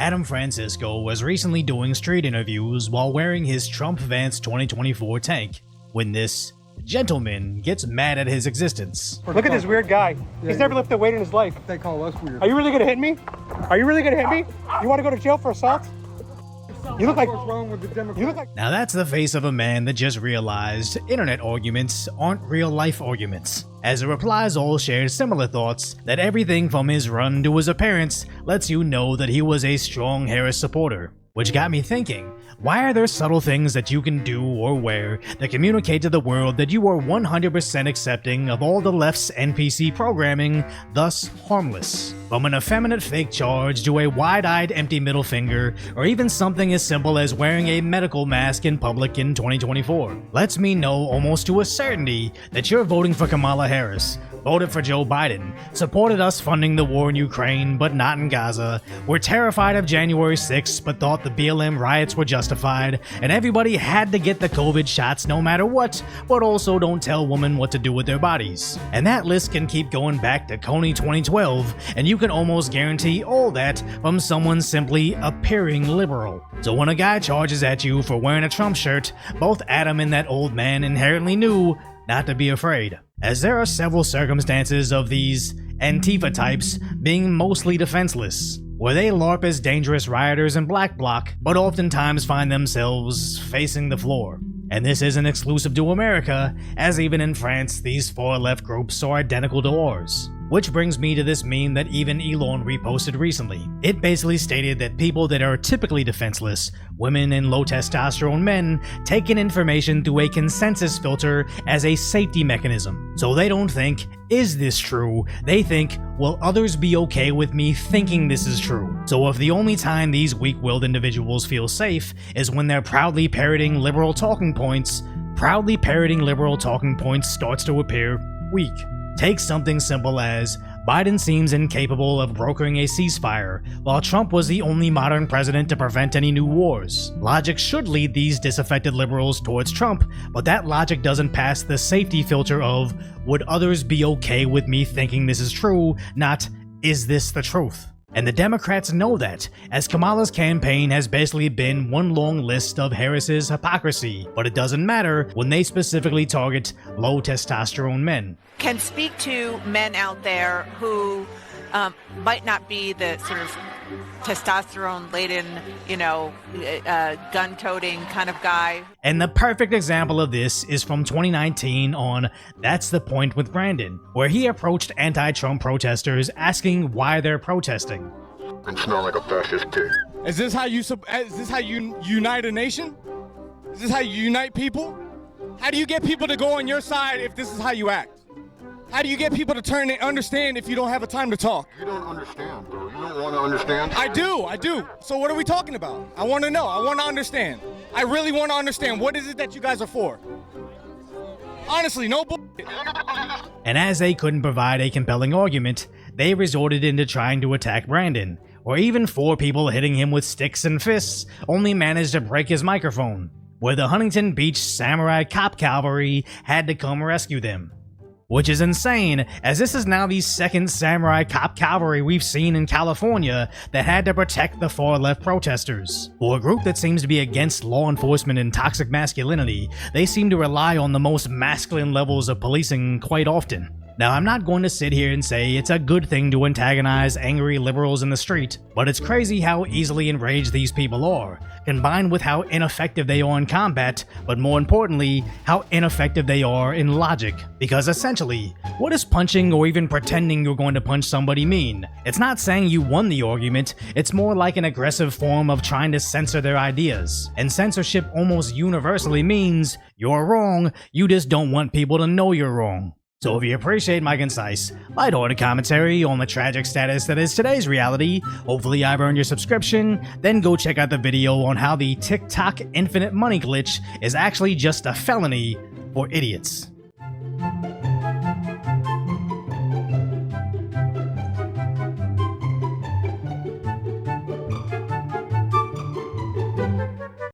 Adam Francisco was recently doing street interviews while wearing his Trump Vance 2024 tank when this gentleman gets mad at his existence. Look at this weird guy. He's never lifted weight in his life. They call us weird. Are you really gonna hit me? Are you really gonna hit me? You wanna go to jail for assault? You look like... What's wrong with the Democrats? You look like... Now that's the face of a man that just realized internet arguments aren't real life arguments, as the replies all shared similar thoughts that everything from his run to his appearance lets you know that he was a strong Harris supporter. Which got me thinking, why are there subtle things that you can do or wear that communicate to the world that you are 100% accepting of all the left's NPC programming, thus harmless? From an effeminate fake charge to a wide-eyed empty middle finger, or even something as simple as wearing a medical mask in public in 2024, lets me know almost to a certainty that you're voting for Kamala Harris, voted for Joe Biden, supported us funding the war in Ukraine but not in Gaza, were terrified of January 6th but thought the BLM riots were justified, and everybody had to get the COVID shots no matter what, but also don't tell women what to do with their bodies. And that list can keep going back to Coney 2012, and you can almost guarantee all that from someone simply appearing liberal. So when a guy charges at you for wearing a Trump shirt, both Adam and that old man inherently knew not to be afraid, as there are several circumstances of these Antifa types being mostly defenseless, where they LARP as dangerous rioters in Black Bloc, but oftentimes find themselves facing the floor. And this isn't exclusive to America, as even in France, these far-left groups are identical to ours. Which brings me to this meme that even Elon reposted recently. It basically stated that people that are typically defenseless, women and low testosterone men, take in information through a consensus filter as a safety mechanism. So they don't think, is this true? They think, will others be okay with me thinking this is true? So if the only time these weak-willed individuals feel safe is when they're proudly parroting liberal talking points starts to appear weak. Take something simple as, Biden seems incapable of brokering a ceasefire, while Trump was the only modern president to prevent any new wars. Logic should lead these disaffected liberals towards Trump, but that logic doesn't pass the safety filter of, would others be okay with me thinking this is true, not, is this the truth? And the Democrats know that, as Kamala's campaign has basically been one long list of Harris's hypocrisy, but it doesn't matter when they specifically target low testosterone men. Can speak to men out there who might not be the sort of testosterone-laden, gun-toting kind of guy. And the perfect example of this is from 2019 on That's the Point with Brandon, where he approached anti-Trump protesters asking why they're protesting. And smell like a fascist pig. Is this how you unite a nation? Is this how you unite people? How do you get people to go on your side if this is how you act? How do you get people to turn and understand if you don't have a time to talk? You don't understand, bro. You don't want to understand? I do. So what are we talking about? I want to know. I want to understand. I really want to understand. What is it that you guys are for? Honestly, no bullshit. And as they couldn't provide a compelling argument, they resorted into trying to attack Brandon, where even 4 people hitting him with sticks and fists only managed to break his microphone, where the Huntington Beach Samurai Cop Cavalry had to come rescue them. Which is insane, as this is now the second Samurai Cop Cavalry we've seen in California that had to protect the far-left protesters. For a group that seems to be against law enforcement and toxic masculinity, they seem to rely on the most masculine levels of policing quite often. Now, I'm not going to sit here and say it's a good thing to antagonize angry liberals in the street, but it's crazy how easily enraged these people are, combined with how ineffective they are in combat, but more importantly, how ineffective they are in logic. Because essentially, what does punching or even pretending you're going to punch somebody mean? It's not saying you won the argument, it's more like an aggressive form of trying to censor their ideas. And censorship almost universally means, you're wrong, you just don't want people to know you're wrong. So if you appreciate my concise, lighthearted commentary on the tragic status that is today's reality, hopefully I've earned your subscription, then go check out the video on how the TikTok infinite money glitch is actually just a felony for idiots.